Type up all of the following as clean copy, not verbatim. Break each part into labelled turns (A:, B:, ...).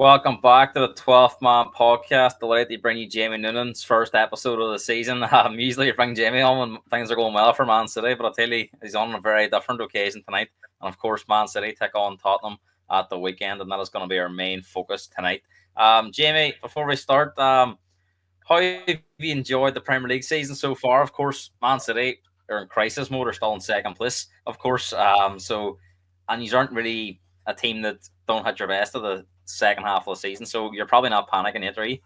A: Welcome back to the 12th Man podcast. Delighted to bring you Jamie Noonan's first episode of the season. Usually you bring Jamie on when things are going well for Man City, but I'll tell you, he's on a very different occasion tonight. And of course, Man City take on Tottenham at the weekend, and that is going to be our main focus tonight. Jamie, before we start, how have you enjoyed the Premier League season so far? Of course, Man City are in crisis mode, are still in second place, of course. And you aren't really a team that don't hit your best of the second half of the season, so you're probably not panicking yet, are you?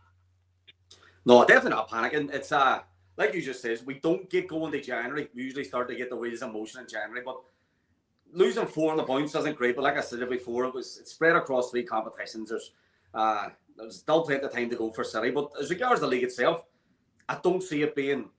B: No, definitely not panicking. It's like you just says, we don't get going to January. We usually start to get the wheels in motion in January, but losing 4 on the bounce isn't great. But like I said before, it's spread across 3 competitions. There's still plenty of time to go for City, but as regards the league itself, I don't see it being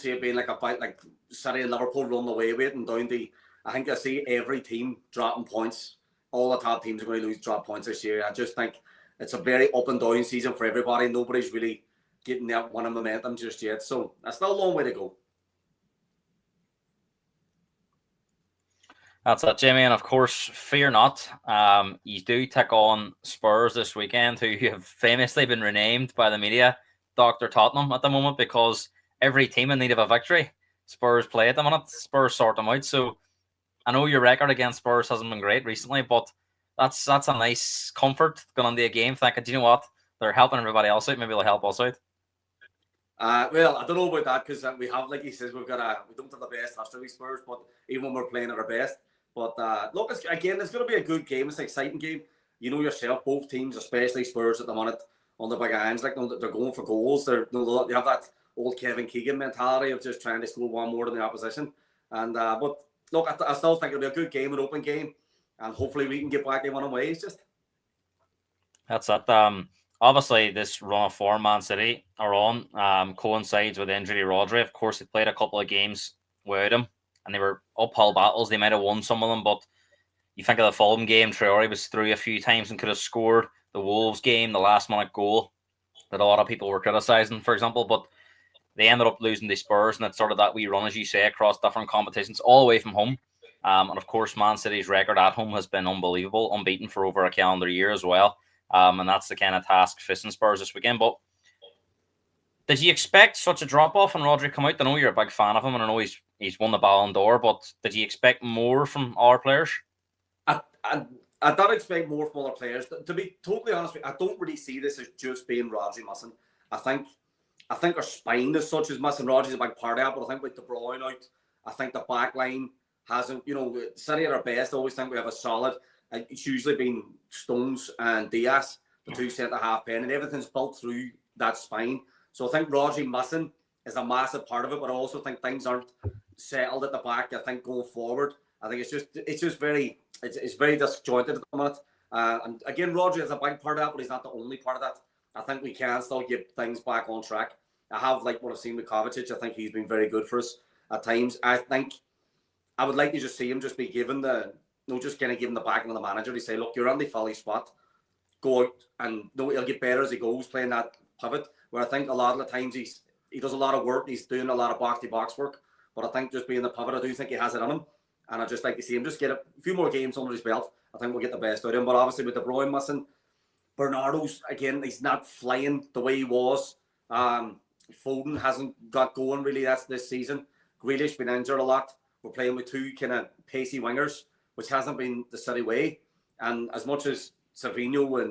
B: like a fight like City and Liverpool running away with it and down the. I think I see every team dropping points. All the top teams are going to drop points this year. I just think it's a very up and down season for everybody. Nobody's really getting that winning momentum just yet. So that's still a long way to go.
A: That's it, Jamie. And of course, fear not. You do take on Spurs this weekend, who have famously been renamed by the media Dr. Tottenham at the moment, because every team in need of a victory, Spurs play at the minute. Spurs sort them out. So I know your record against Spurs hasn't been great recently, but that's a nice comfort going into a game thinking, do you know what? They're helping everybody else out. Maybe they'll help us out.
B: Well, I don't know about that because we have, like he says, we don't have the best history with Spurs, but even when we're playing at our best. But look, it's going to be a good game. It's an exciting game. You know yourself, both teams, especially Spurs at the minute, on the big hands, like they're going for goals. They have that old Kevin Keegan mentality of just trying to score one more than the opposition. And but look, I still think it'll be a good game, an open game, and hopefully we can get back in one ways.
A: That's it. Obviously, this run of form Man City are on coincides with the injury to Rodri. Of course, they played a couple of games without him, and they were uphill battles. They might have won some of them, but you think of the Fulham game, Traore was through a few times and could have scored. The Wolves game, the last-minute goal that a lot of people were criticising, for example, but they ended up losing to Spurs, and it started that wee run, as you say, across different competitions, all the way from home. And of course, Man City's record at home has been unbelievable, unbeaten for over a calendar year as well. And that's the kind of task facing Spurs this weekend. But did you expect such a drop-off when Rodri come out? I know you're a big fan of him, and I know he's won the Ballon d'Or, but did you expect more from our players?
B: I don't expect more from other players. To be totally honest with you, I don't really see this as just being Rodri missing. I think our spine as such is missing. Rodri's a big part of it, but I think with De Bruyne out, I think the back line hasn't, City at our best, I always think we have a solid. It's usually been Stones and Diaz, the 2 centre-half men, and everything's built through that spine. So I think Rodri missing is a massive part of it, but I also think things aren't settled at the back. I think going forward, I think it's very disjointed at the moment. And again, Rodri is a big part of that, but he's not the only part of that. I think we can still get things back on track. I have liked what I've seen with Kovacic. I think he's been very good for us at times. I think I would like to just see him just be given just kind of give him the backing of the manager to say, look, you're on the Philly spot. Go out and he'll get better as he goes, playing that pivot. Where I think a lot of the times he does a lot of work. He's doing a lot of box-to-box work. But I think just being the pivot, I do think he has it on him. And I'd just like to see him just get a few more games under his belt. I think we'll get the best out of him. But obviously with De Bruyne missing, Bernardo's, again, he's not flying the way he was. Foden hasn't got going really this season. Grealish been injured a lot. We're playing with 2 kind of pacey wingers, which hasn't been the City way. And as much as Savinho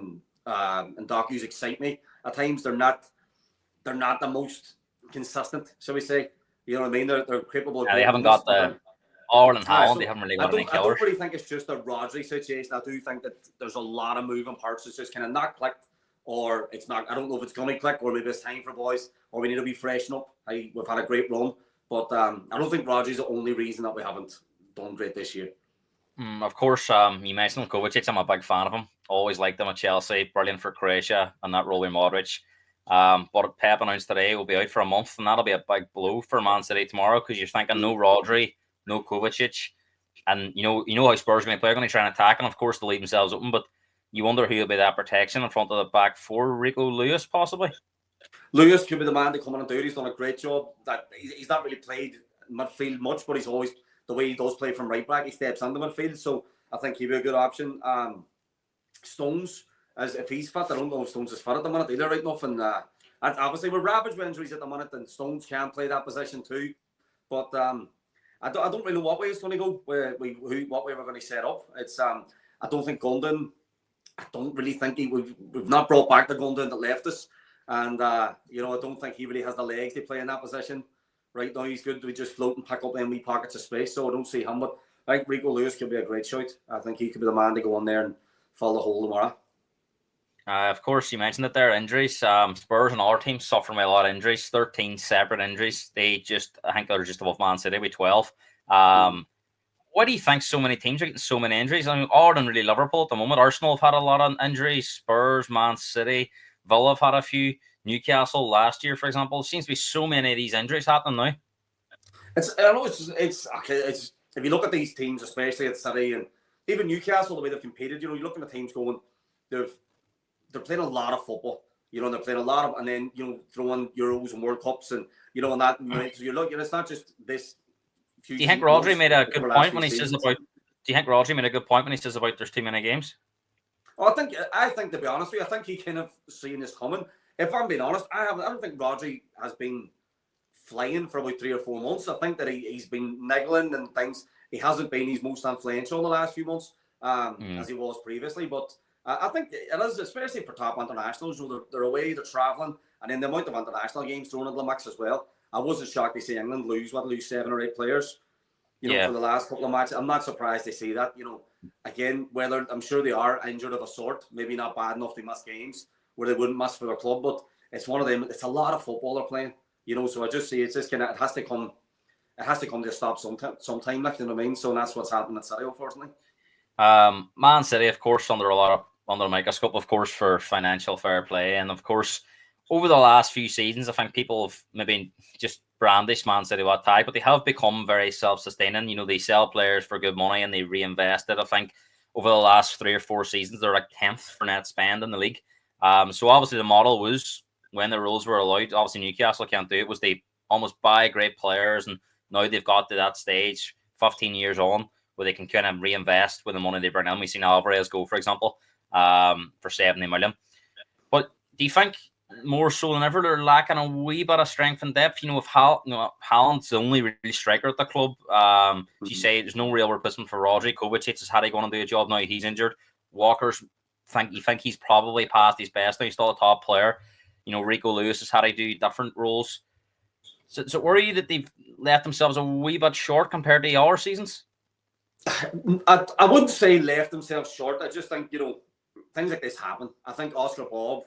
B: and Doku's excite me, at times they're not the most consistent, shall we say. You know what I mean? They're capable.
A: Yeah, they haven't got the Ireland Haaland. They haven't really got any killers.
B: I don't really think it's just a Rodri situation. I do think that there's a lot of moving parts. It's just kind of not clicked, or it's not. I don't know if it's going to click, or maybe it's time for boys, or we need to be freshen up. We've had a great run, but I don't think Rodri's the only reason that we haven't done great this year.
A: Of course, you mentioned Kovacic. I'm a big fan of him. Always liked him at Chelsea. Brilliant for Croatia and that role with Modric. But Pep announced today he'll be out for a month, and that'll be a big blow for Man City tomorrow, because you're thinking no Rodri, no Kovacic, and you know how Spurs are going to play. They're going to try and attack, and of course they'll leave themselves open. But you wonder who will be that protection in front of the back four. Rico Lewis, possibly.
B: Lewis could be the man to come in and do it. He's done a great job. That he's not really played midfield much, but he's always, the way he does play from right back, he steps into midfield. So I think he'd be a good option. Stones as if he's fit. I don't know if Stones is fit at the minute either, right enough. And obviously we're ravaged with injuries at the minute, and Stones can play that position too. But I don't really know what way it's going to go. What way we're going to set up. It's I don't think Gundogan. I don't really think we've not brought back the Gundogan that left us, and I don't think he really has the legs to play in that position. Right now, he's good to just float and pick up them wee pockets of space. So I don't see him, but I think Rico Lewis could be a great shout. I think he could be the man to go in there and fill the hole tomorrow.
A: Of course, you mentioned that there are injuries. Spurs and our team suffering by a lot of injuries. 13 separate injuries. I think they're just above Man City with 12. What do you think so many teams are getting so many injuries? I mean, other than really Liverpool at the moment, Arsenal have had a lot of injuries. Spurs, Man City, Villa have had a few. Newcastle last year, for example. There seems to be so many of these injuries happening now.
B: It's okay. It's if you look at these teams, especially at City and even Newcastle, the way they've competed, you're looking at teams going, they're playing a lot of football, and they're playing a lot of, and then, throwing Euros and World Cups and, and that. So you're looking, it's not just this.
A: Do you think Rodri made a good point when he says about, there's too many games?
B: Oh, I think to be honest with you, I think he kind of seen this coming. If I'm being honest, I don't think Rodri has been flying for about 3 or 4 months. I think that he's been niggling and things. He hasn't been his most influential in the last few months, as he was previously. But I think it is, especially for top internationals. They're away, they're travelling, and then the amount of international games thrown into the mix as well. I wasn't shocked to see England lose 7 or 8 players, for the last couple of matches. I'm not surprised to see that. Again, whether I'm sure they are injured of a sort, maybe not bad enough to miss games where they wouldn't miss for their club, but it's one of them. It's a lot of football they're playing, So I just see it's just kind of it has to come to a stop sometime, like, you know what I mean. So that's what's happening at City, unfortunately.
A: Man City, of course, under a microscope, of course, for financial fair play, and of course, over the last few seasons, I think people have maybe just brandished Man City what tie, but they have become very self-sustaining. They sell players for good money and they reinvest it. I think over the last 3 or 4 seasons, they're like 10th for net spend in the league. So obviously the model was, when the rules were allowed, obviously Newcastle can't do it, was they almost buy great players, and now they've got to that stage 15 years on where they can kind of reinvest with the money they bring in. We've seen Alvarez go, for example, for 70 million. But do you think more so than ever they're lacking a wee bit of strength and depth? If Haaland's the only really striker at the club, you say there's no real replacement for Rodri. Kovacic is how they going to do a job now. He's injured. Walker's you think he's probably past his best now. He's still a top player. Rico Lewis is how they do different roles. So worry you that they've left themselves a wee bit short compared to our seasons?
B: I wouldn't say left themselves short. I just think, things like this happen. I think Oscar Bob,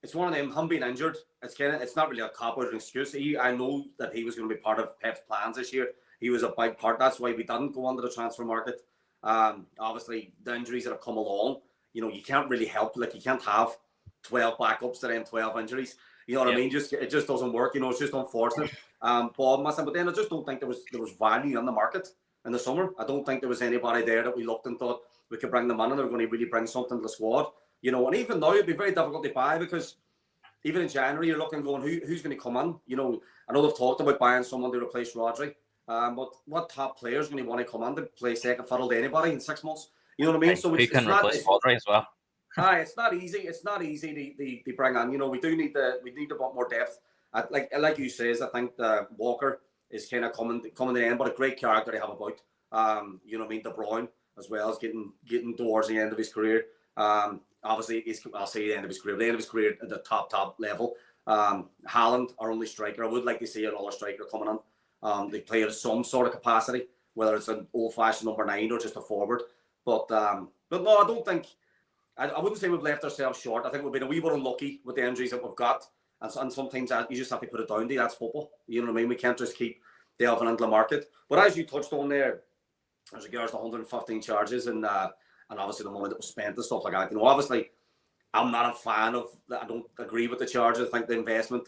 B: it's one of them, him being injured, it's not really a cop or an excuse. I know that he was going to be part of Pep's plans this year. He was a big part. That's why we didn't go under the transfer market. Obviously, the injuries that have come along, you can't really help. Like, you can't have 12 backups to them 12 injuries. You know what I mean? It just doesn't work. It's just unfortunate. Bob missing, but then I just don't think there was value in the market in the summer. I don't think there was anybody there that we looked and thought we could bring them in and they're going to really bring something to the squad. And even now it'd be very difficult to buy, because even in January you're looking going, who's going to come in? I know they've talked about buying someone to replace Rodri, but what top player is going to want to come in to play second fiddle to anybody in 6 months? You know what I mean? So
A: who can replace Rodri as well?
B: It's not easy. It's not easy to bring in. We need a bit more depth. Like you says, I think Walker is kind of coming to the end, but a great character to have about. You know what I mean? De Bruyne as well as getting towards the end of his career. Obviously, I'll say the end of his career at the top level. Haaland, our only striker. I would like to see another striker coming in. They play at some sort of capacity, whether it's an old-fashioned number 9 or just a forward. But no, I don't think. I wouldn't say we've left ourselves short. I think we've been a wee bit unlucky with the injuries that we've got, and sometimes you just have to put it down to that's football. You know what I mean? We can't just keep delving into the market. But as you touched on there, as regards to 115 charges and obviously the money that was spent and stuff like that. Obviously, I'm not a fan of that. I don't agree with the charges. I think the investment,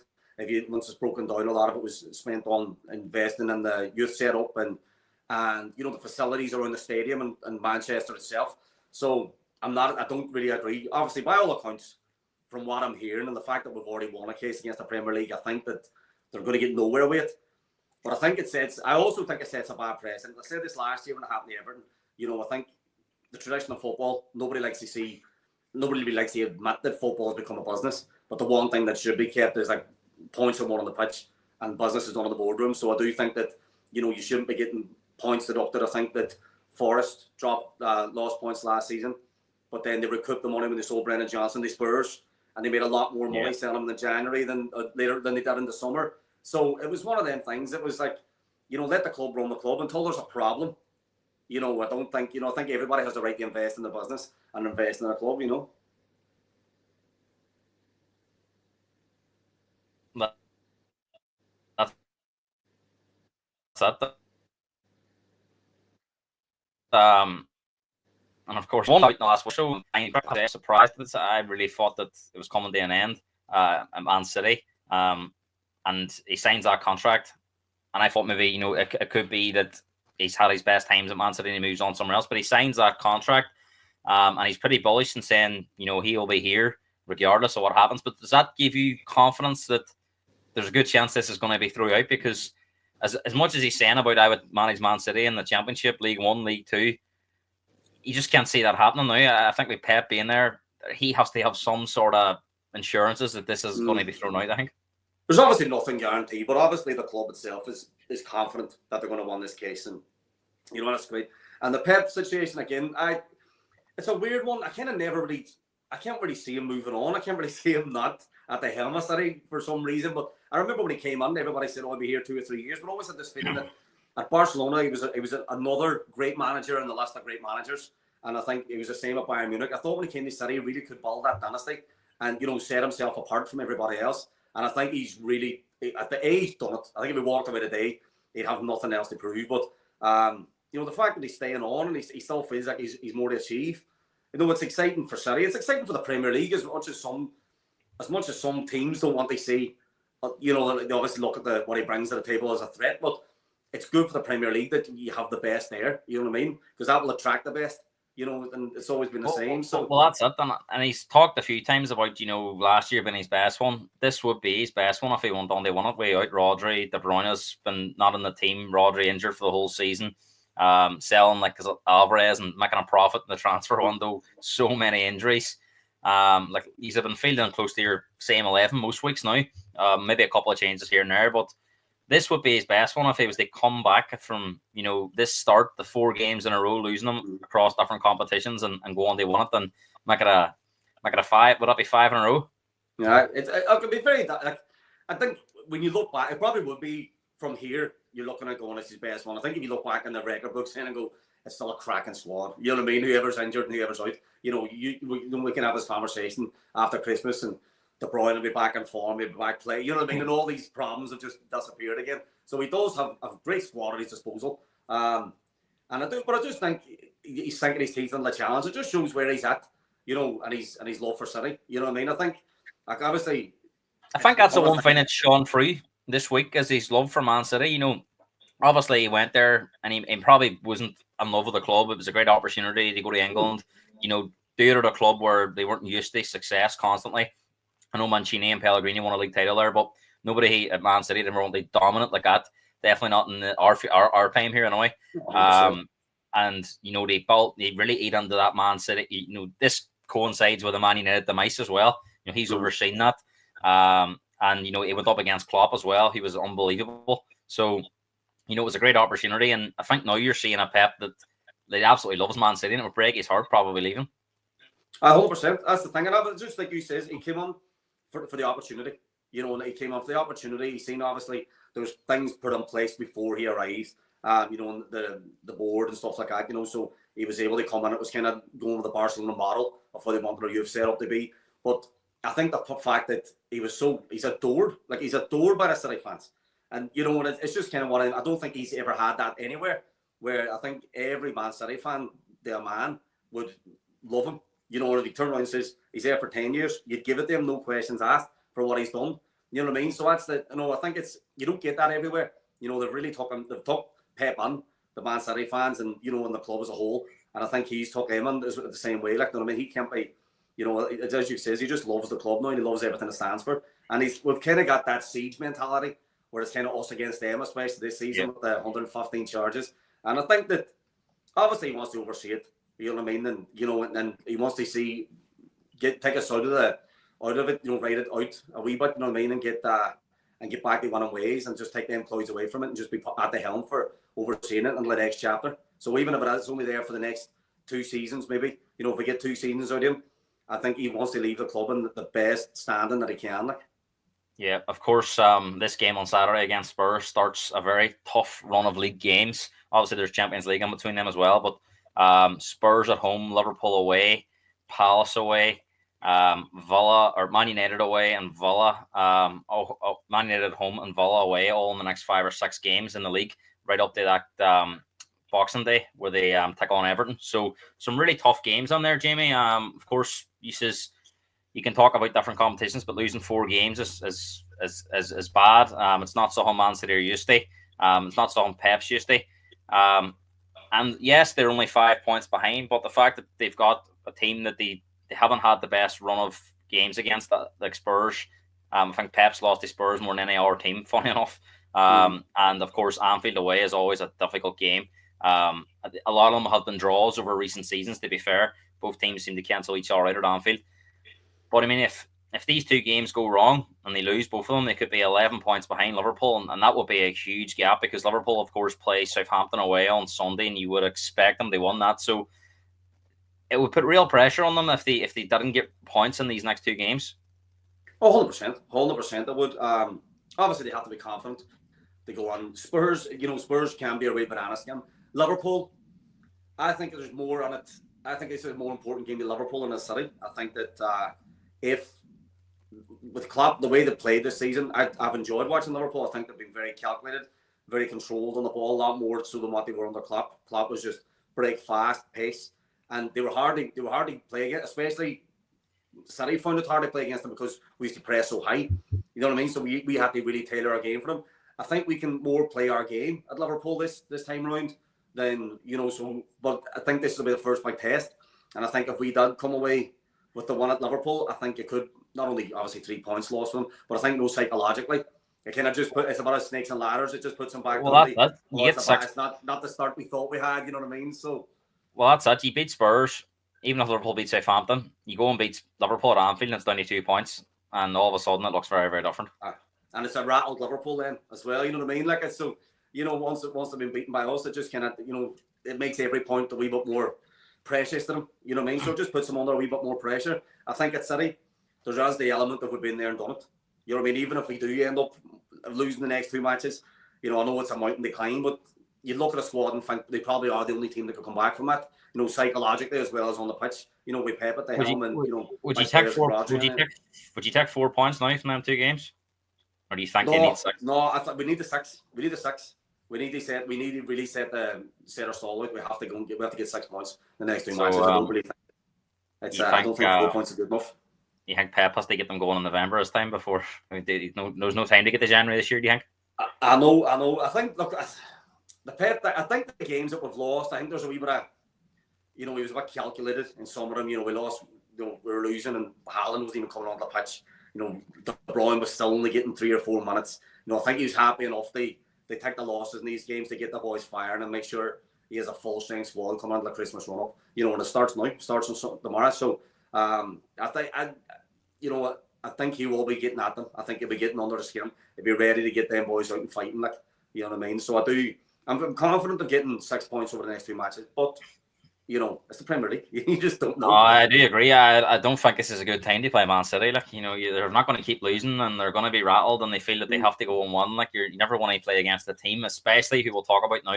B: once it's broken down, a lot of it was spent on investing in the youth setup and the facilities around the stadium and Manchester itself. So I don't really agree. Obviously, by all accounts, from what I'm hearing and the fact that we've already won a case against the Premier League, I think that they're going to get nowhere with it. But I also think it sets a bad precedent. I said this last year when it happened to Everton. I think the tradition of football, nobody likes to see nobody really likes to admit that football has become a business. But the one thing that should be kept is like points are won on the pitch and business is done in the boardroom. So I do think that, you know, you shouldn't be getting points deducted. I think that Forest lost points last season, but then they recouped the money when they sold Brendan Johnson, the Spurs, and they made a lot more money selling them in January than later than they did in the summer. So it was one of them things. It was like, you know, let the club run the club until there's a problem. You know, I don't think, you know, I think everybody has the right to invest in the business and invest in a club, you know.
A: That's it. And of course, one night in the last show, I'm surprised that I really thought that it was coming to an end at Man City. And he signs that contract. And I thought maybe, you know, it could be that he's had his best times at Man City and he moves on somewhere else. But he signs that contract. And he's pretty bullish in saying, you know, he'll be here regardless of what happens. But does that give you confidence that there's a good chance this is going to be throughout? Because as much as he's saying about I would manage Man City in the Championship, League One, League Two, you just can't see that happening now. I think with Pep being there, he has to have some sort of insurances that this is going to be thrown out, I think.
B: There's obviously nothing guaranteed, but obviously the club itself is confident that they're going to win this case. And, you know, that's great. And the Pep situation, again, it's a weird one. I can't really see him moving on. I can't really see him not at the helm of City for some reason. But I remember when he came on, everybody said, oh, I'll be here 2 or 3 years. But I always had this feeling that at Barcelona, he was another great manager in the list of great managers. And I think it was the same at Bayern Munich. I thought when he came to City, he really could build that dynasty and, you know, set himself apart from everybody else. And I think he's really, at the age, he's done it. I think if he walked away today, he'd have nothing else to prove. But, you know, the fact that he's staying on and he still feels like he's more to achieve. You know, it's exciting for City. It's exciting for the Premier League as much as some teams don't want to see, you know, they obviously look at what he brings to the table as a threat. But it's good for the Premier League that you have the best there. You know what I mean? Because that will attract the best. You know, and it's always been the same. So
A: that's it. And he's talked a few times about, you know, last year being his best one. This would be his best one if he went on. They won it way out. Rodri, De Bruyne's been not in the team. Rodri injured for the whole season. Selling like Alvarez and making a profit in the transfer window. So many injuries. Like he's been fielding close to your same 11 most weeks now. Maybe a couple of changes here and there, but this would be his best one if he was to come back from, you know, this start, the 4 games in a row, losing them across different competitions and go on to win it, and make it a 5. Would that be 5 in a row?
B: Yeah, it could be very. Like, I think when you look back, it probably would be from here. You're looking at going, it's his best one. I think if you look back in the record books and go, it's still a cracking squad. You know what I mean? Whoever's injured and whoever's out. You know, we can have this conversation after Christmas and De Bruyne will be back in form, he'll be back play. You know what I mean? And all these problems have just disappeared again. So he does have a great squad at his disposal. And I just think he's sinking his teeth in the challenge. It just shows where he's at, you know, and his love for City. You know what I mean? I think, like, obviously,
A: I think that's the one thing that's shone through this week is his love for Man City. You know, obviously he went there and he probably wasn't in love with the club. It was a great opportunity to go to England, you know, do it at a club where they weren't used to success constantly. I know Mancini and Pellegrini won a league title there, but nobody at Man City ever wanted to dominant like that. Definitely not in our time here anyway. And you know they really eat into that Man City. You know this coincides with the Man United demise as well. You know he's overseen that. And you know he went up against Klopp as well. He was unbelievable. So you know it was a great opportunity, and I think now you're seeing a Pep that absolutely loves Man City, and it would break his heart probably leaving.
B: 100%. That's the thing. And I was just like you says, he came on for the opportunity. You know, and he came on for the opportunity. He's seen obviously there was things put in place before he arrived. You know, the board and stuff like that. You know, so he was able to come in. It was kind of going with the Barcelona model of what they wanted their youth set up to be. But I think the fact that he's adored, like he's adored by the City fans. And you know, it's just kind of what I don't think he's ever had that anywhere. Where I think every Man City fan, their man, would love him. You know, if he turned around and says he's there for 10 years, you'd give it to him, no questions asked, for what he's done. You know what I mean? So that's you know, I think you don't get that everywhere. You know, they've took Pep on, the Man City fans, and, you know, and the club as a whole. And I think he's took him on the same way. Like, you know what I mean? He can't be, you know, as you says, he just loves the club now and he loves everything it stands for. And we've kind of got that siege mentality where it's kind of us against them, especially this season with the 115 charges. And I think that obviously he wants to oversee it. You know what I mean? And, you know, and he wants to see take us out of it, write it out a wee bit, you know what I mean, and get back to winning ways and just take the employees away from it and just be at the helm for overseeing it until the next chapter. So even if it is only there for the next 2 seasons, maybe, if we get 2 seasons out of him, I think he wants to leave the club in the best standing that he can.
A: Yeah, of course, this game on Saturday against Spurs starts a very tough run of league games. Obviously, there's Champions League in between them as well, but Spurs at home, Liverpool away, Palace away, Villa or Man United away, and Villa. Man United at home and Villa away, all in the next 5 or 6 games in the league, right up to that Boxing Day where they take on Everton. So some really tough games on there, Jamie. Of course, you can talk about different competitions, but losing 4 games is bad. It's not something Man City are used to. It's not something Pep's used to. And yes, they're only 5 points behind, but the fact that they've got a team that they haven't had the best run of games against, like Spurs. I think Pep's lost to Spurs more than any other team, funny enough. And of course, Anfield away is always a difficult game. A lot of them have been draws over recent seasons, to be fair. Both teams seem to cancel each other out at Anfield. But I mean, if these 2 games go wrong and they lose both of them, they could be 11 points behind Liverpool, and that would be a huge gap because Liverpool, of course, play Southampton away on Sunday, and you would expect them to win that. So it would put real pressure on them if they didn't get points in these next 2 games.
B: Oh, 100%. It would. Obviously, they have to be confident to go on. Spurs, Spurs can be a real banana skin. Liverpool, I think there's more on it. I think it's a more important game to Liverpool than the City. I think that if with Klopp, the way they played this season, I've enjoyed watching Liverpool. I think they've been very calculated, very controlled on the ball, a lot more so than what they were under Klopp. Klopp was just break fast, pace, and they were hard to play against. Especially City found it hard to play against them because we used to press so high. You know what I mean? So we had to really tailor our game for them. I think we can more play our game at Liverpool this time round than So, but I think this will be the first big test, and I think if we did come away with the one at Liverpool, I think it could not only obviously 3 points lost for them, but I think psychologically, it kind of just it's about snakes and ladders. It just puts them back.
A: Well, it's
B: not the start we thought we had. You know what I mean? So,
A: well, that's it. You beat Spurs, even if Liverpool beat Southampton, you go and beat Liverpool at Anfield, and it's only 2 points, and all of a sudden it looks very, very different.
B: And it's a rattled Liverpool then as well. You know what I mean? Like it's so. Once they've been beaten by us, it just kind of, it makes every point a wee bit more precious to them. You know what I mean? So it just puts them under a wee bit more pressure. I think at City, there's the element of we've been there and done it. You know what I mean? Even if we do end up losing the next 2 matches, I know it's a mountain to climb, but you look at a squad and think they probably are the only team that could come back from that. Psychologically as well as on the pitch. We Pep at the helm, and
A: would you take 4? Would you take 4 points now from them 2 games? Or do you think they need 6?
B: No, I thought we need the 6. We need the 6. We need to really set our stall out. We have to get 6 points the next 2 matches. I don't really think I don't think 4 points is good enough.
A: You think Pep has to get them going in November this time before? There's no time to get to January this year. Do you think?
B: I know. I think the Pep. I think the games that we've lost. I think there's a wee bit of, he was a bit calculated in some of them. We lost. We were losing, and Haaland wasn't even coming on the pitch. De Bruyne was still only getting 3 or 4 minutes. I think he was happy enough. They take the losses in these games to get the boys firing and make sure he has a full strength squad coming into the Christmas run up. And it starts now, on tomorrow. So I think he will be getting at them. I think he'll be getting under the skin. He'll be ready to get them boys out and fighting, you know what I mean? So I'm confident of getting 6 points over the next 2 matches, but it's the Premier League. You just don't know.
A: I do agree. I don't think this is a good time to play Man City. They're not going to keep losing, and they're going to be rattled, and they feel that they have to go and win. You never want to play against a team, especially who we'll talk about now.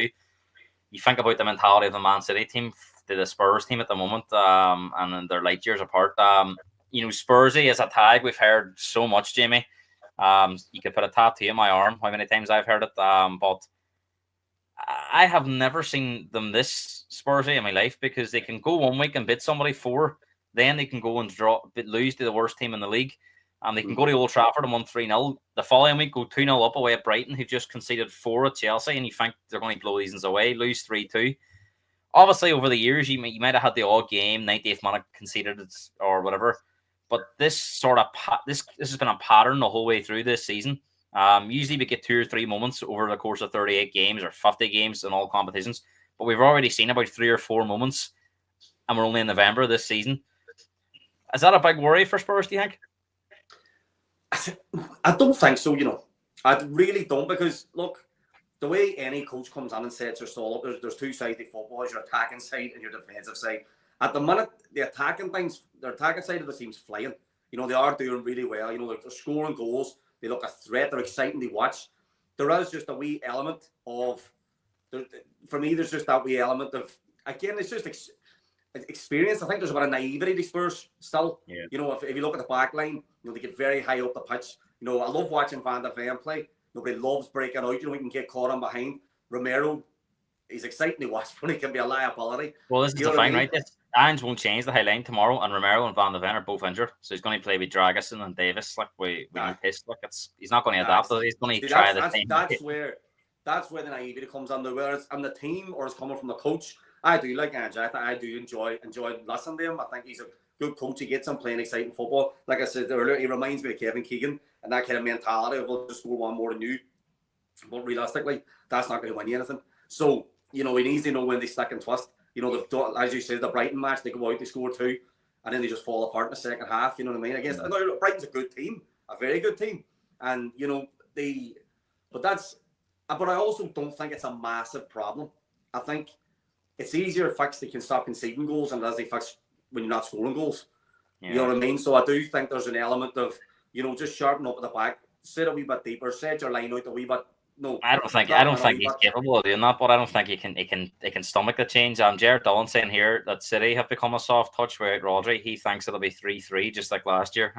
A: You think about the mentality of the Man City team to the Spurs team at the moment, and they're light years apart. Spursy is a tag we've heard so much, Jamie. You could put a tattoo on my arm. How many times I've heard it, but I have never seen them this Spursy in my life, because they can go 1 week and beat somebody 4, then they can go and lose to the worst team in the league, and they can go to Old Trafford and win 3-0. The following week, go 2-0 up away at Brighton, who've just conceded 4 at Chelsea, and you think they're going to blow these away, lose 3-2. Obviously, over the years, you might have had the odd game, 90th minute conceded or whatever, but this has been a pattern the whole way through this season. Usually we get 2 or 3 moments over the course of 38 games or 50 games in all competitions, but we've already seen about 3 or 4 moments, and we're only in November this season. Is that a big worry for Spurs, do you think?
B: I don't think so, I really don't, because look, the way any coach comes in and sets their stall up, there's two sides to football: your attacking side and your defensive side. At the minute, the attacking side of the team's flying. They are doing really well. They're scoring goals. They look a threat. They're exciting to watch. There is just a wee element of, for me, there's just that wee element of, again, it's just experience. I think there's a bit of naivety to Spurs still.
A: Yeah.
B: If you look at the back line, they get very high up the pitch. I love watching Van de Ven play. Nobody loves breaking out. We can get caught in behind. Romero, he's exciting to watch, but he can be a liability.
A: Well, this is the thing, right? Ange won't change the high line tomorrow, and Romero and Van de Ven are both injured, so he's going to play with Dragusin and Davis. Like we pissed. Like he's not going to adapt. He's going to try the same.
B: That's where the naivety comes under. Whether it's on the team or it's coming from the coach. I do like Ange. I do enjoy listening to him. I think he's a good coach. He gets him playing exciting football. Like I said earlier, he reminds me of Kevin Keegan and that kind of mentality of, we'll just score one more than you. But realistically, that's not going to win you anything. So, he needs to know when they stick and twist. They've done, as you said, the Brighton match, they go out, they score 2, and then they just fall apart in the second half. You know what I mean? Against Brighton's a good team, a very good team. And, but I also don't think it's a massive problem. I think it's easier to fix they can stop conceding goals than it is they fix when you're not scoring goals. Yeah. You know what I mean? So I do think there's an element of, just sharpen up at the back, sit a wee bit deeper, set your line out a wee bit. No,
A: I don't think he's capable of doing that, but I don't think he can stomach the change. Jared Dillon saying here that City have become a soft touch without Rodri. He thinks it'll be 3-3 just like last year.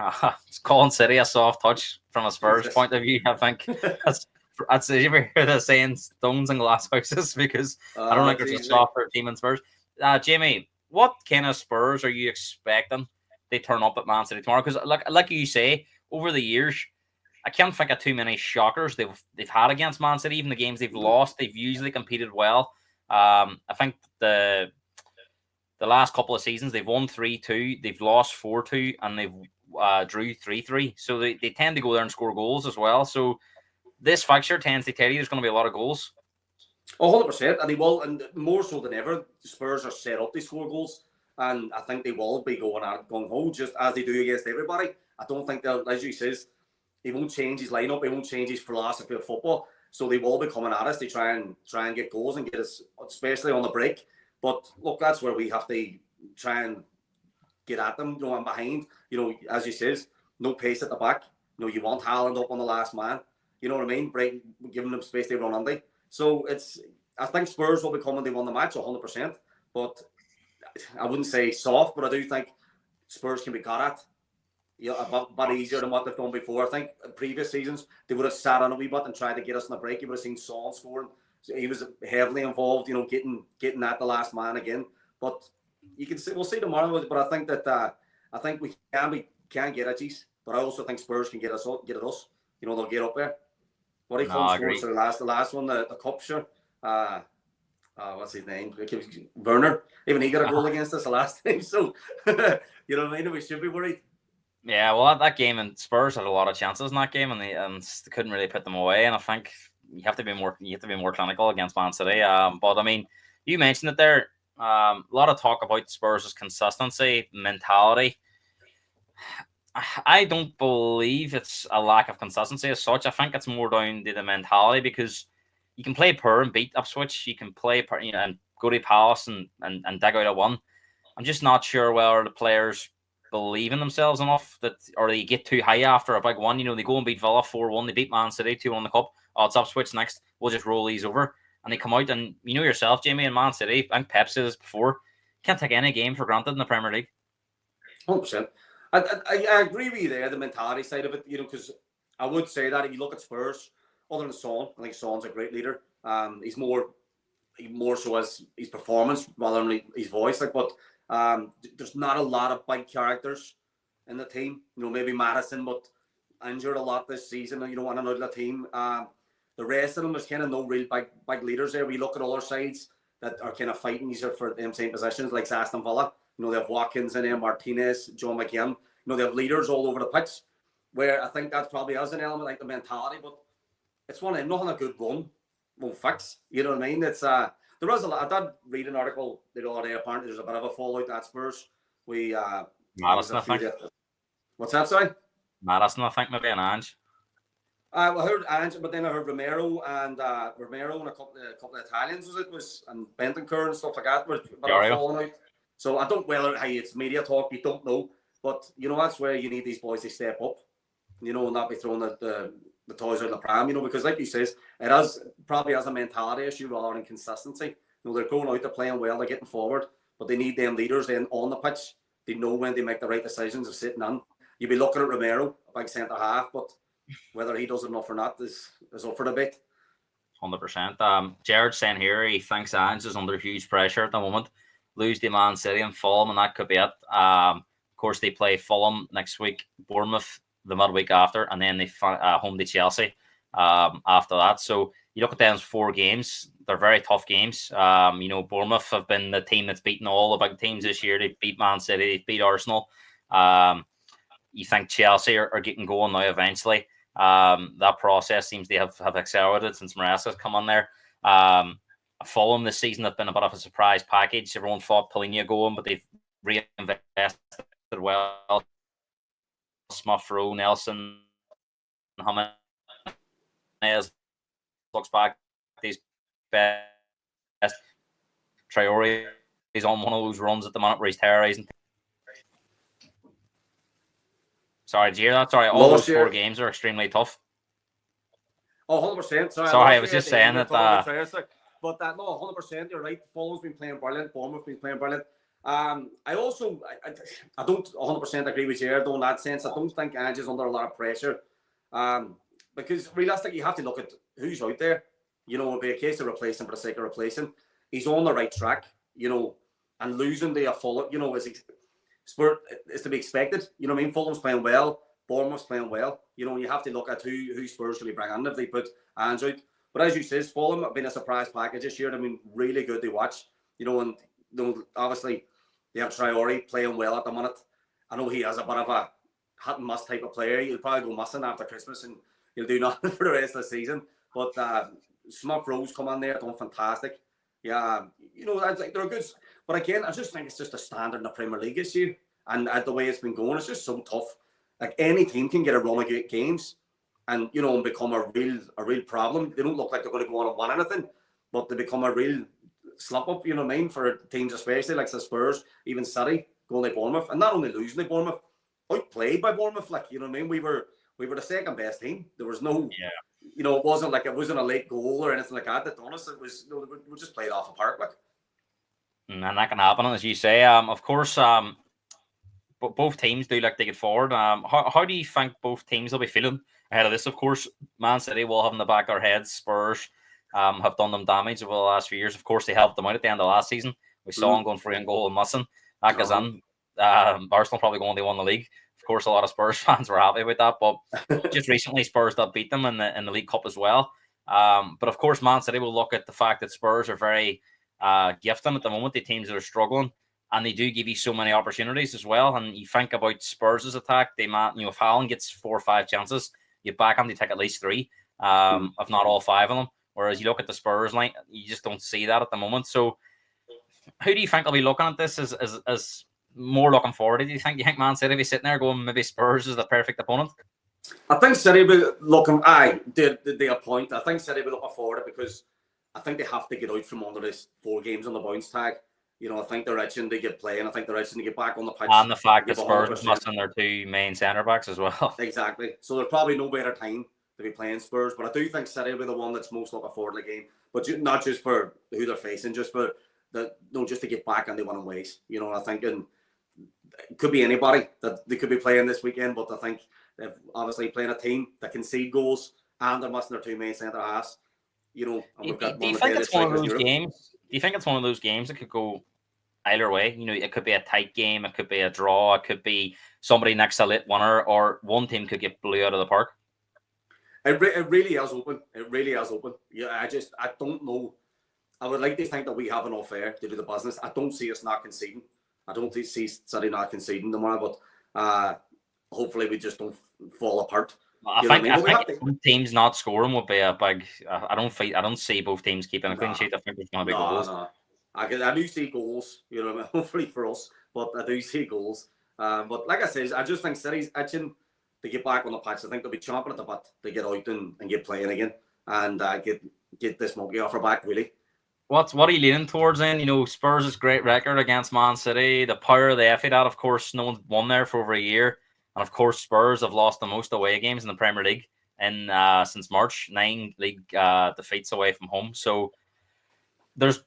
A: It's calling City a soft touch from a Spurs point of view. I think that's you ever hear the saying stones and glass houses, because I don't think there's a softer team in Spurs. Jamie, what kind of Spurs are you expecting they turn up at Man City tomorrow? Because like you say, over the years, I can't think of too many shockers they've had against Man City. Even the games they've lost, they've usually competed well. I think the last couple of seasons they've won 3-2, they've lost 4-2, and they've drew 3-3. So they tend to go there and score goals as well. So this fixture tends to tell you there's going to be a lot of goals.
B: 100%, and they will, and more so than ever, the Spurs are set up to score goals, and I think they will be going home just as they do against everybody. I don't think they'll, as you says, he won't change his lineup. He won't change his philosophy of football. So they will be coming at us to try and get goals and get us, especially on the break. But look, that's where we have to try and get at them. And behind, as you says, no pace at the back. You want Haaland up on the last man. You know what I mean? Giving them space to run under. So I think Spurs will be coming. They won the match 100%. But I wouldn't say soft, but I do think Spurs can be got at. A bit easier than what they've done before. I think in previous seasons they would have sat on a wee bit and tried to get us in the break. You would have seen Son scoring. So he was heavily involved, getting at the last man again. But we'll see tomorrow. But I think that we can get at these. But I also think Spurs can get at us. They'll get up there. What he comes for the last one, the cup sure. What's his name? Werner. Even he got a goal against us the last time. So you know what I mean? We should be worried.
A: Yeah, well, that game, and Spurs had a lot of chances in that game, and they couldn't really put them away. And I think you have to be more clinical against Man City. But I mean, you mentioned it there. A lot of talk about Spurs' consistency, mentality. I don't believe it's a lack of consistency as such. I think it's more down to the mentality, because you can play poor and beat Ipswich. You can play poor, and go to Palace and dig out a one. I'm just not sure whether the players believe in themselves enough or they get too high after a big one. They go and beat Villa 4-1. They beat Man City 2-1 in the cup. It's Ipswich next. We'll just roll these over. And they come out, and yourself, Jamie, and Man City, I think Pep said this before, can't take any game for granted in the Premier League.
B: 100%. I agree with you there, the mentality side of it, because I would say that if you look at Spurs, other than Son, I think Son's a great leader. He's more so as his performance rather than his voice. But there's not a lot of big characters in the team. Maybe Madison, but injured a lot this season. On another team. The rest of them, there's kind of no real big leaders there. We look at other sides that are kind of fighting easier for them same positions, like Aston Villa. They have Watkins in there, Martinez, John McGinn. They have leaders all over the pitch. Where I think that probably has an element like the mentality, but it's one of them. Nothing a good run won't fix. You know what I mean? It's there was a lot. I did read an article the other day. Apparently, there's a bit of a fallout at Spurs.
A: Madison, I think.
B: What's that, sorry?
A: Madison, I think, maybe an Ange.
B: Well, I heard Ange, but then I heard Romero and a couple of Italians and Bentancur and stuff like that were falling out. So I don't it's media talk, you don't know, but that's where you need these boys to step up, and not be throwing the toys out of the pram, because like you says, it probably has a mentality issue rather than consistency. They're going out, they're playing well, they're getting forward, but they need them leaders then on the pitch. They know when they make the right decisions of sitting in. You'd be looking at Romero, a big centre half, but whether he does enough or not is up for debate.
A: 100%. Jared saying here he thinks Ange is under huge pressure at the moment. Lose to Man City and Fulham, and that could be it. Of course, they play Fulham next week, Bournemouth the midweek after, and then they home to Chelsea after that. So you look at those 4 games; they're very tough games. Bournemouth have been the team that's beaten all the big teams this year. They beat Man City, they beat Arsenal. You think Chelsea are getting going now eventually. That process seems to have accelerated since Maresca has come on there. Fulham this season have been a bit of a surprise package. Everyone thought Polina going, but they've reinvested well. Smith Rowe, Nelson, Jimenez looks back. These best. Traore is on one of those runs at the moment where he's terrorizing. Sorry, did you hear that? Sorry, all those 4 games are extremely tough.
B: Oh, 100%.
A: Sorry, I was just saying that.
B: But no, 100%. You're right. Fulham's been playing brilliant. Bournemouth's been playing brilliant. I don't 100% agree with Jared though in that sense. I don't think Ange is under a lot of pressure. Because realistically, you have to look at who's out there. It'll be a case of replacing for the sake of replacing. He's on the right track, and losing to a Fulham, Spurs is to be expected. Fulham's playing well, Bournemouth's playing well. You have to look at who Spurs really bring in if they put Ange out. But as you says, Fulham have been a surprise package this year. I mean, really good to watch. And obviously they have Traore playing well at the minute. I know he has a bit of a hit and miss type of player. He'll probably go missing after Christmas and he'll do nothing for the rest of the season. But Smith Rowe's come on there, done fantastic. Yeah, they're good. But again, I just think it's just a standard in the Premier League this year. And the way it's been going, it's just so tough. Like any team can get a run of games and, and become a real problem. They don't look like they're going to go on and win anything, but they become a real slip up, for teams especially like the Spurs, even City, going to Bournemouth. And not only losing to Bournemouth, outplayed by Bournemouth. We were the second best team. There was no... Yeah. It wasn't a late goal or anything like that done us. It was, we just played off the park.
A: And that can happen, as you say. Of course, but both teams do like to get forward. How do you think both teams will be feeling ahead of this? Of course, Man City will have in the back of their heads. Spurs have done them damage over the last few years. Of course, they helped them out at the end of last season. We saw them going free and goal and missing. That goes in. Arsenal probably going to win the league. Of course, a lot of Spurs fans were happy with that, but just recently Spurs did beat them in the League Cup as well. But of course, Man City will look at the fact that Spurs are very gifted at the moment. The teams that are struggling, and they do give you so many opportunities as well. And you think about Spurs' attack, if Haaland gets 4 or 5 chances, you back him to take at least 3, if not all 5 of them. Whereas you look at the Spurs line, you just don't see that at the moment. So, who do you think will be looking at this as more looking forward? Do you think Man City will be sitting there going, maybe Spurs is the perfect opponent?
B: I think City will be looking. The point. I think City will be looking forward because I think they have to get out from under this 4 games on the bounce tag. I think they're itching to get playing. I think they're itching to get back on the pitch.
A: And the fact that Spurs are missing their 2 main centre backs as well.
B: Exactly. So there's probably no better time to be playing Spurs. But I do think City will be the one that's most looking forward to the game. But not just for who they're facing, just for just to get back on the winning ways. I think it could be anybody that they could be playing this weekend. But I think they're obviously playing a team that concede goals and they're missing their 2 main centre halves. And we've got
A: do you think it's one of those games? Do you think it's one of those games that could go either way? It could be a tight game, it could be a draw, it could be somebody next to a late winner, or one team could get blew out of the park.
B: It really is open. It really is open. Yeah, I don't know. I would like to think that we have enough air to do the business. I don't see us not conceding. I don't see City not conceding tomorrow, but hopefully we just don't fall apart.
A: I think both teams not scoring would be a big. I don't see both teams keeping a clean sheet. I think there's going to be goals.
B: I do see goals, hopefully for us, but I do see goals. But like I said, I just think City's itching to get back on the pitch. I think they'll be chomping at the bit to get out and get playing again and get this monkey off her back, really.
A: What are you leaning towards then? Spurs' great record against Man City, the power of the FA, that of course no one's won there for over a year. And of course Spurs have lost the most away games in the Premier League since March, 9 league defeats away from home. So there's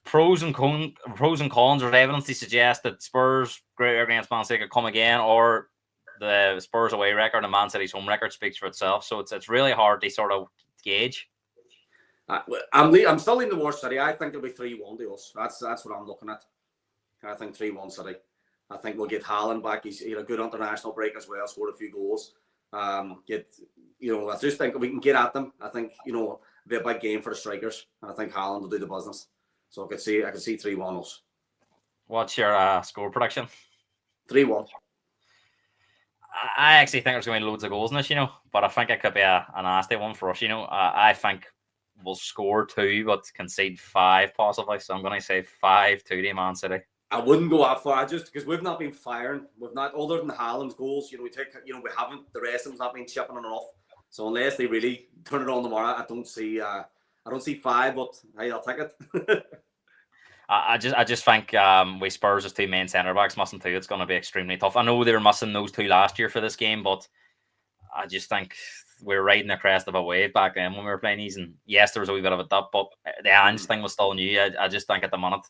A: pros and cons. There's evidence to suggest that Spurs' great record against Man City could come again, or the Spurs away record and Man City's home record speaks for itself. So it's really hard to sort of gauge.
B: I'm still leaning towards City. I think it'll be 3-1 to us. That's what I'm looking at. I think 3-1 City. I think we'll get Haaland back. He's a good international break as well. Scored a few goals. I just think we can get at them. I think it'll be a big game for the strikers, and I think Haaland will do the business. So I could see 3-1 us.
A: What's your score prediction?
B: 3-1.
A: I actually think there's going to be loads of goals in this, but I think it could be a nasty one for us. I think we'll score 2, but concede 5 possibly. So I'm going to say 5-2 to Man City.
B: I wouldn't go that far, just because we've not been firing. We've not, other than Haaland's goals. We haven't. The rest of them's not been chipping on and off. So unless they really turn it on tomorrow, I don't see 5. But hey, I'll take it.
A: I just think with Spurs as 2 main centre backs missing 2, it's going to be extremely tough. I know they were missing those 2 last year for this game, but I just think we're riding the crest of a wave back then when we were playing these. And yes, there was a wee bit of a dip, but the Ange thing was still new. I just think at the minute,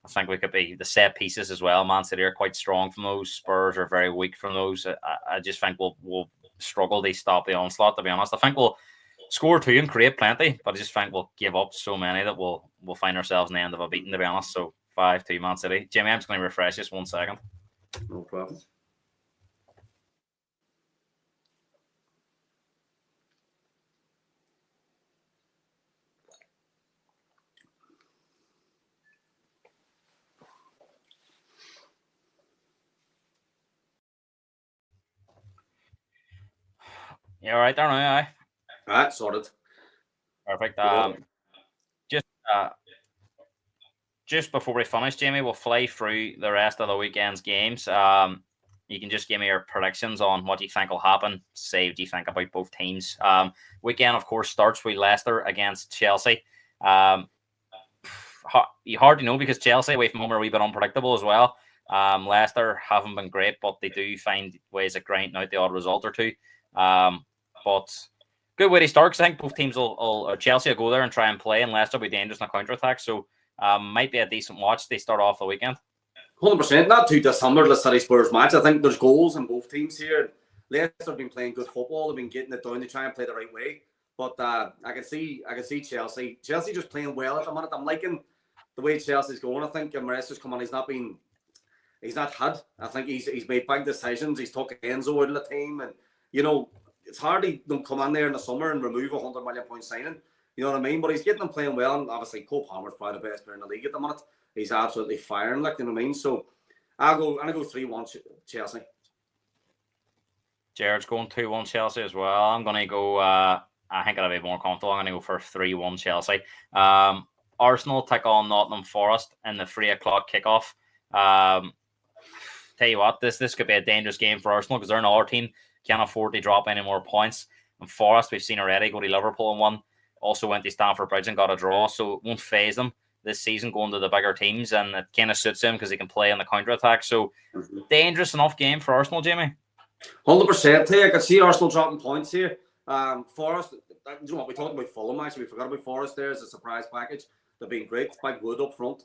A: I think we could be the set pieces as well. Man City are quite strong from those. Spurs are very weak from those. I just think we'll struggle to stop the onslaught, to be honest. I think we'll score 2 and create plenty, but I just think we'll give up so many that we'll find ourselves in the end of a beating, to be honest. So 5-2 Man City. Jimmy, I'm just going to refresh this 1 second.
B: No problem.
A: You all right there now? Aye.
B: All right, sorted.
A: Perfect. Just before we finish, Jamie, we'll fly through the rest of the weekend's games. You can just give me your predictions on what you think will happen. Say what you think about both teams. Weekend, of course, starts with Leicester against Chelsea. You hard to know because Chelsea away from home are a wee bit unpredictable as well. Leicester haven't been great, but they do find ways of grinding out the odd result or 2. But good way to start, because I think both teams will Chelsea will go there and try and play, and Leicester will be dangerous in a counter-attack. So might be a decent watch. They start off the weekend.
B: 100%. Not too dissimilar to the City Spurs match. I think there's goals in both teams here. Leicester have been playing good football. They've been getting it down. They try and play the right way. But I can see Chelsea. Chelsea just playing well at the minute. I'm liking the way Chelsea's going. I think Maresca's come on. He's not had. I think he's made big decisions. He's took Enzo out of the team, and it's hard to come in there in the summer and remove a £100 million signing. You know what I mean? But he's getting them playing well, and obviously Cole Palmer's probably the best player in the league at the minute. He's absolutely firing, you know what I mean? So I'll go 3-1 Chelsea.
A: Jared's going 2-1 Chelsea as well. I'm going to go, I think I'll be more comfortable. I'm going to go for 3-1 Chelsea. Arsenal take on Nottingham Forest in the 3 o'clock kickoff. Tell you what, this could be a dangerous game for Arsenal because they're another team can't afford to drop any more points. And Forest, we've seen already, go to Liverpool and won. Also went to Stamford Bridge and got a draw, so it won't faze them this season going to the bigger teams, and it kind of suits him because he can play on the counter-attack. So dangerous enough game for Arsenal, Jamie.
B: 100%. I can see Arsenal dropping points here. Forest, we talked about Fulham, actually. We forgot about Forest there as a surprise package. They've been great. Big Wood up front.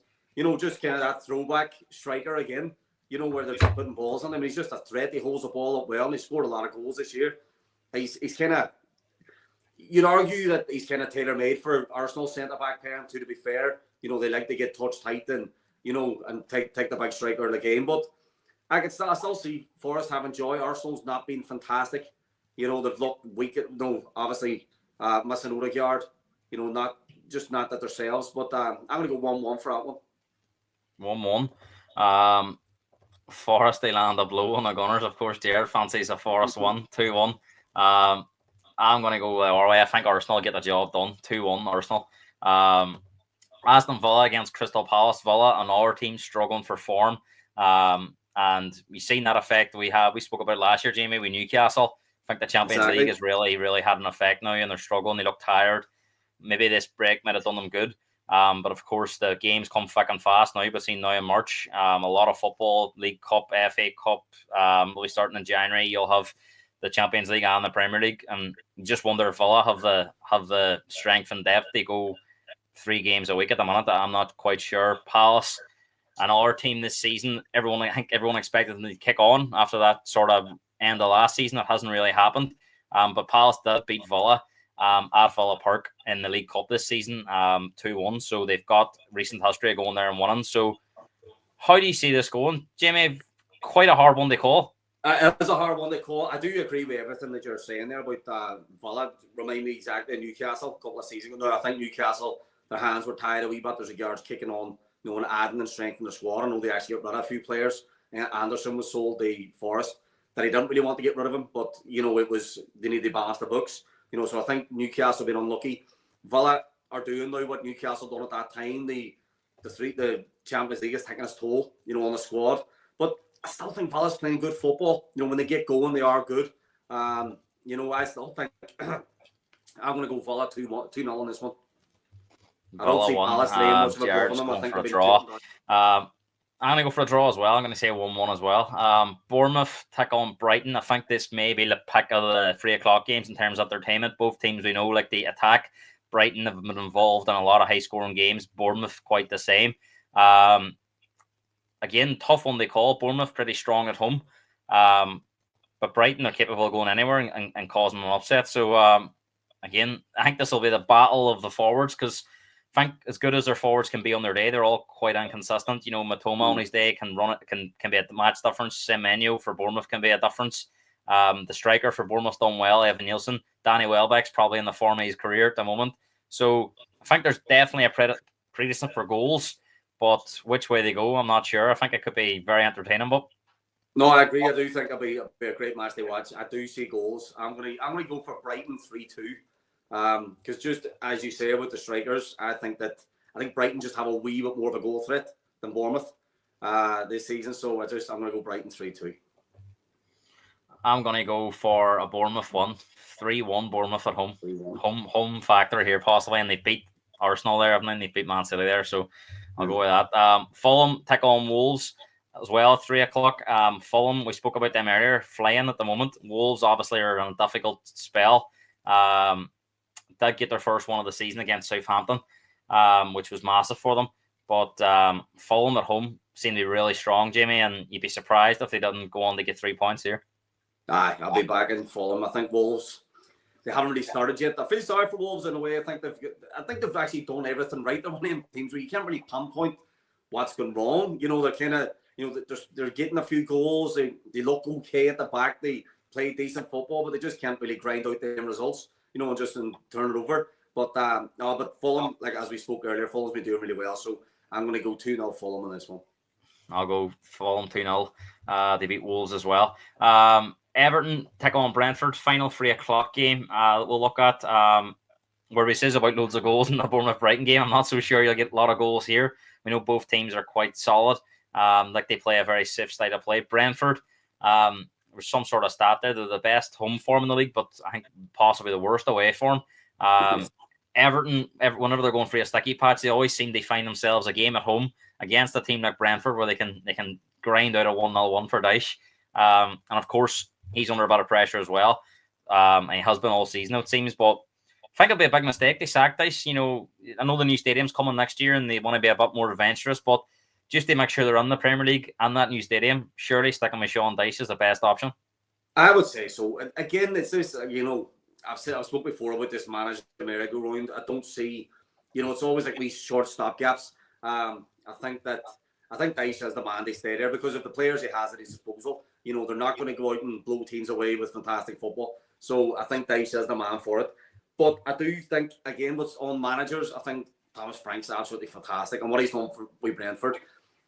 B: Just kind of that throwback striker again, where they're just putting balls on him. He's just a threat. He holds the ball up well, and he scored a lot of goals this year. He's kind of, you'd argue that he's kind of tailor-made for Arsenal centre-back pairing, to be fair. They like to get touch tight and, and take the big striker of the game. But I still see Forest having joy. Arsenal's not been fantastic. They've looked weak. Obviously, missing Odegaard. Not that themselves. But I'm going to go 1-1 for that one.
A: 1-1. Forest, they land a blow on the Gunners. Of course, Jared fancies a Forest 2-1. I'm going to go our way. I think Arsenal will get the job done. 2-1 Arsenal. Aston Villa against Crystal Palace. Villa, another team struggling for form. And we've seen that effect we spoke about last year, Jamie, with Newcastle. I think the Champions League has really, really had an effect now, and they're struggling. They look tired. Maybe this break might have done them good. But of course, the games come thick and fast now. Between now and March, a lot of football, League Cup, FA Cup will be starting in January. You'll have the Champions League and the Premier League, and you just wonder if Villa have the strength and depth. They go 3 games a week at the minute. I'm not quite sure. Palace, another team this season. I think everyone expected them to kick on after that sort of end of last season. It hasn't really happened. But Palace did beat Villa at Villa Park in the League Cup this season, 2-1. So they've got recent history of going there and winning. So how do you see this going, Jamie? Quite a hard one to call.
B: It is a hard one to call. I do agree with everything that you're saying there about Villa. Remind me exactly of Newcastle a couple of seasons ago. I think Newcastle, their hands were tied a wee bit. There's a guards kicking on, and adding and strengthening the squad. I know they actually got rid of a few players. Anderson was sold to Forest. That he didn't really want to get rid of him, but it was they needed to balance the books. So I think Newcastle have been unlucky. Villa are doing now what Newcastle done at that time. The Champions League is taking its toll, on the squad. But I still think Villa's playing good football. When they get going, they are good. I still think I'm going to go Villa 2-0 on this one. I don't see Palace laying much of a grip on them. I think they'll be
A: draw. I'm going to go for a draw as well. I'm going to say 1-1 as well. Bournemouth take on Brighton. I think this may be the pick of the 3 o'clock games in terms of entertainment. Both teams we know like the attack. Brighton have been involved in a lot of high-scoring games. Bournemouth quite the same. Again, tough one they call. Bournemouth pretty strong at home. But Brighton are capable of going anywhere and causing an upset. So, again, I think this will be the battle of the forwards because I think as good as their forwards can be on their day, they're all quite inconsistent. Matoma on his day can run it, can be a match difference. Semenyo for Bournemouth can be a difference. The striker for Bournemouth done well, Evan Nielsen. Danny Welbeck's probably in the form of his career at the moment. So I think there's definitely a predicament for goals, but which way they go, I'm not sure. I think it could be very entertaining, but
B: no, I agree. I do think it'll be a great match to watch. I do see goals. I'm gonna go for Brighton 3-2. Because just as you say about the strikers, I think Brighton just have a wee bit more of a goal threat than Bournemouth this season. So I'm going to go Brighton 3-2.
A: I'm going to go for a Bournemouth 3-1 Bournemouth at home. Home factor here possibly, and they beat Arsenal there, and then they beat Man City there. So I'll go with that. Fulham take on Wolves as well at 3 o'clock. Fulham, we spoke about them earlier, flying at the moment. Wolves obviously are in a difficult spell. Did get their first one of the season against Southampton, which was massive for them. But Fulham at home seem to be really strong, Jamie, and you'd be surprised if they didn't go on to get 3 points here.
B: Aye, I'll be back in Fulham. I think Wolves, they haven't really started yet. I feel sorry for Wolves in a way. I think they've actually done everything right. They're one of them teams where you can't really pinpoint what's gone wrong. They're kind of, they're getting a few goals. They look okay at the back. They play decent football, but they just can't really grind out them results. And just turn it over. But Fulham, like as we spoke earlier, Fulham's been doing really well. So I'm going to go 2-0 Fulham on this one.
A: I'll go Fulham 2-0. They beat Wolves as well. Everton take on Brentford, final 3 o'clock game. We'll look at where we says about loads of goals in the Bournemouth Brighton game. I'm not so sure you'll get a lot of goals here. We know both teams are quite solid. Like they play a very safe style of play. Brentford, there's some sort of stat there. They're the best home form in the league, but I think possibly the worst away form. Everton, whenever they're going for a sticky patch, they always seem to find themselves a game at home against a team like Brentford where they can grind out a 1-0 win for Dyche. And of course, he's under a bit of pressure as well. And he has been all season, it seems. But I think it'll be a big mistake to sack Dyche. I know the new stadium's coming next year and they want to be a bit more adventurous, but just to make sure they're in the Premier League and that new stadium, surely sticking with Sean Dyche is the best option.
B: I would say so. And again, it's this, I've spoke before about this manager merry-go-round. I don't see, it's always like these short stopgaps. I think Dyche has the man to stay there because of the players he has at his disposal. They're not going to go out and blow teams away with fantastic football. So I think Dyche is the man for it. But I do think, again, what's on managers, I think Thomas Frank's absolutely fantastic. And what he's done with Brentford,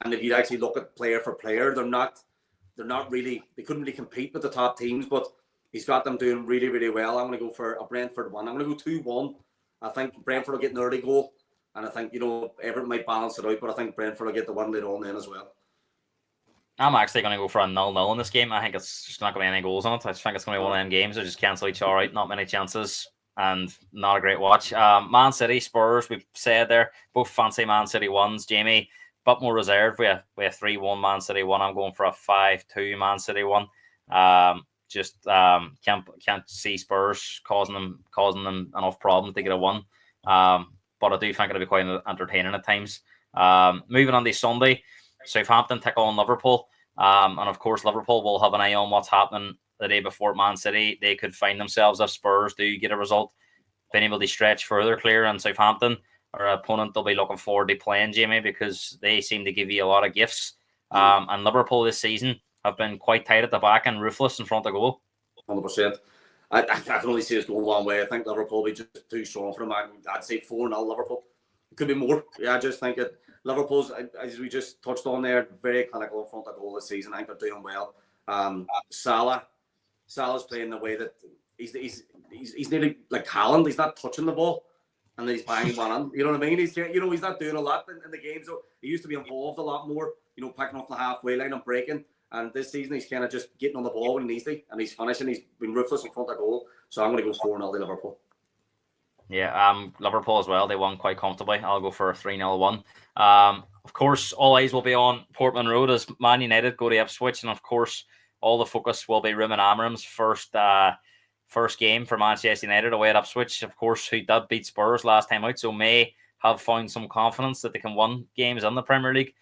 B: and if you actually look at player for player, they couldn't really compete with the top teams, but he's got them doing really, really well. I'm going to go for a Brentford 1. I'm going to go 2-1. I think Brentford will get an early goal. And I think, Everton might balance it out, but I think Brentford will get the one later on then as well.
A: I'm actually going to go for a 0-0 in this game. I think it's just not going to be any goals on it. I just think it's going to be one of them games that just cancel each other out. Not many chances and not a great watch. Man City, Spurs, we've said there, both fancy Man City ones. Jamie, but more reserved. We have 3-1 Man City one. I'm going for a 5-2 Man City one. Can't see Spurs causing them enough problems to get a one. But I do think it'll be quite entertaining at times. Moving on to Sunday, Southampton take on Liverpool. And of course, Liverpool will have an eye on what's happening the day before Man City. They could find themselves, if Spurs do get a result, being able to stretch further clear. And Southampton, our opponent, they'll be looking forward to playing, Jamie, because they seem to give you a lot of gifts. And Liverpool this season have been quite tight at the back and ruthless in front of goal.
B: 100%. I can only see us going one way. I think Liverpool will be just too strong for them. I'd say 4-0 Liverpool. It could be more. Yeah, I just think it. Liverpool's, as we just touched on there, very clinical in front of goal this season. I think they're doing well. Salah's playing the way that he's nearly like Haaland. He's not touching the ball, and then he's banging one in. You know what I mean? He's not doing a lot in the game. So he used to be involved a lot more. Picking off the halfway line and breaking. And this season he's kind of just getting on the ball when he needs to, and he's finishing. He's been ruthless in front of goal. So I'm going to go 4-0 to Liverpool.
A: Yeah, Liverpool as well. They won quite comfortably. I'll go for a 3-0 one. Of course, all eyes will be on Portman Road as Man United go to Ipswich, and of course, all the focus will be Ruben Amorim's first game for Manchester United away at Ipswich. Of course, who did beat Spurs last time out, so may have found some confidence that they can win games in the Premier League.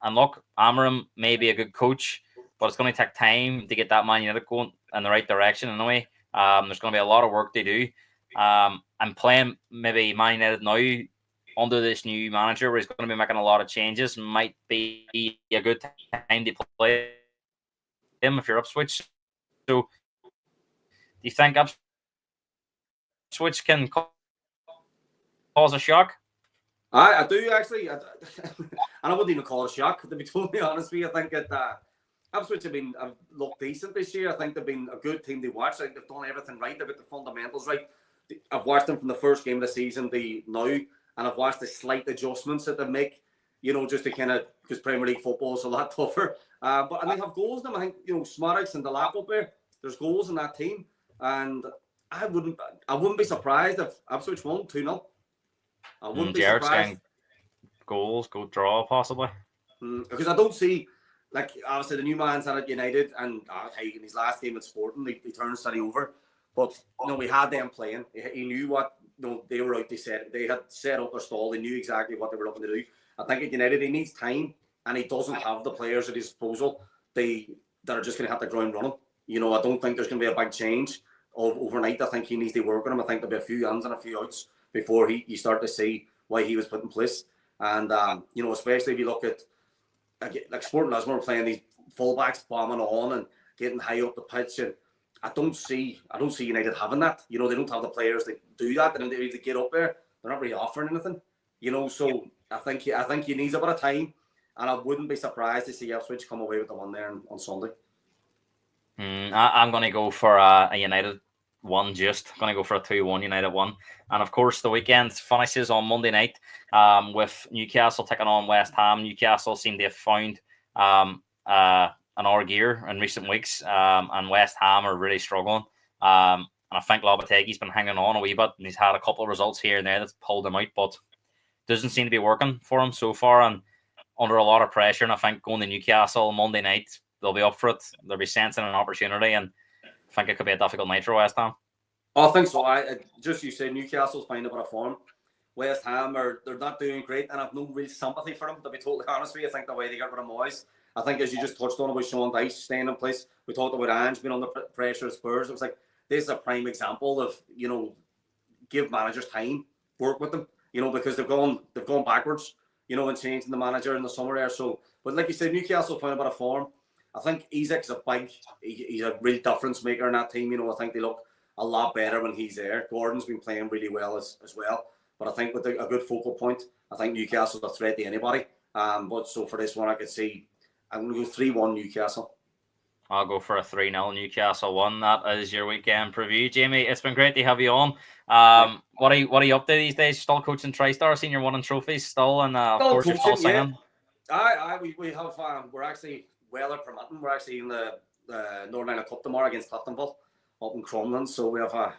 A: And look, Amorim may be a good coach, but it's going to take time to get that Man United going in the right direction anyway. There's going to be a lot of work to do. And playing maybe Man United now under this new manager where he's going to be making a lot of changes might be a good time to play him if you're Ipswich. So do you think Ipswich can cause a shock?
B: I do actually, and I wouldn't even call it a shock, to be totally honest with you. I think that Ipswich have looked decent this year. I think they've been a good team to watch. I think they've done everything right. They've got the fundamentals right. I've watched them from the first game of the season to now, and I've watched the slight adjustments that they make, just to kind of, because Premier League football is a lot tougher. And they have goals in them. I think, Smarix and Delap up there, there's goals in that team. And I wouldn't be surprised if Ipswich won 2-0. I wouldn't be surprised.
A: Goals, go draw possibly.
B: Because I don't see, like, obviously the new man's at United, and in his last game at Sporting, he turned City over. But we had them playing. He knew what they were out. They had set up their stall. They knew exactly what they were looking to do. I think at United he needs time, and he doesn't have the players at his disposal. That are just going to have the ground running. I don't think there's going to be a big change overnight. I think he needs to work on him. I think there'll be a few ins and a few outs before you start to see why he was put in place. And, especially if you look at, like Sporting Lisbon playing these fullbacks bombing on and getting high up the pitch. And I don't see United having that. They don't have the players to do that. And they need to get up there. They're not really offering anything. So I think he needs a bit of time. And I wouldn't be surprised to see Ipswich come away with the one there on Sunday.
A: I'm going to go for a United one, just going to go for a 2-1 United one. And of course, the weekend finishes on Monday night with Newcastle taking on West Ham. Newcastle seem to have found an gear in recent weeks, and West Ham are really struggling. And I think Lopetegui's been hanging on a wee bit, and he's had a couple of results here and there that's pulled him out, but doesn't seem to be working for him so far, and under a lot of pressure. And I think going to Newcastle Monday night, they'll be up for it. They'll be sensing an opportunity, and I think it could be a difficult night for West Ham.
B: I think so. You said Newcastle's finding a bit of form. West Ham they're not doing great, and I've no real sympathy for them, to be totally honest with you. I think the way they got rid of Moyes, I think, as you just touched on about Sean Dyche staying in place, we talked about Ange being under pressure at Spurs. It was like, this is a prime example of, give managers time, work with them, because they've gone backwards, and changing the manager in the summer there. So, but like you said, Newcastle found a bit of form. I think Isak's he's a real difference maker in that team. I think they look a lot better when he's there. Gordon's been playing really well as well. But I think with a good focal point, I think Newcastle's a threat to anybody. But so for this one, I could see I'm going to go 3-1 Newcastle.
A: I'll go for a 3-0 Newcastle one. That is your weekend preview, Jamie. It's been great to have you on. What are you up to these days? Still coaching TriStar, senior winning trophies, still, and of course you're still singing.
B: We have we're actually weather permitting. We're actually in the Northern Ireland Cup tomorrow against Tottenham up in Crumlin. So we have a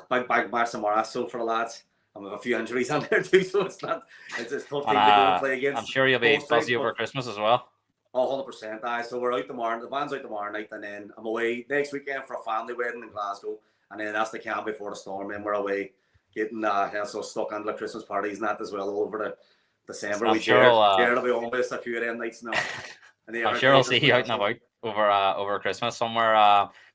B: big match tomorrow. So for the lads, and we have a few injuries on there too. So it's tough team to go and play against.
A: I'm sure you'll be busy over Christmas as well.
B: 100%. So we're out tomorrow. The band's out tomorrow night, and then I'm away next weekend for a family wedding in Glasgow, and then that's the camp before the storm. And we're away getting so stuck on the Christmas parties and that as well over the December.
A: I'm sure
B: there'll be always a few of them nights now.
A: I'm sure I'll see you out and about over Christmas somewhere.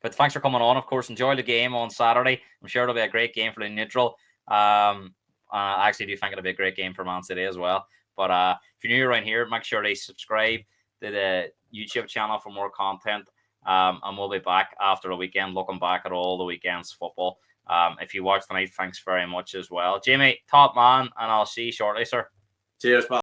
A: But thanks for coming on. Of course, enjoy the game on Saturday. I'm sure it'll be a great game for the neutral. I actually do think it'll be a great game for Man City as well. But if you're new around here, make sure to subscribe to the YouTube channel for more content. And we'll be back after the weekend, looking back at all the weekend's football. If you watch tonight, thanks very much as well. Jamie, top man, and I'll see you shortly, sir.
B: Cheers, pal.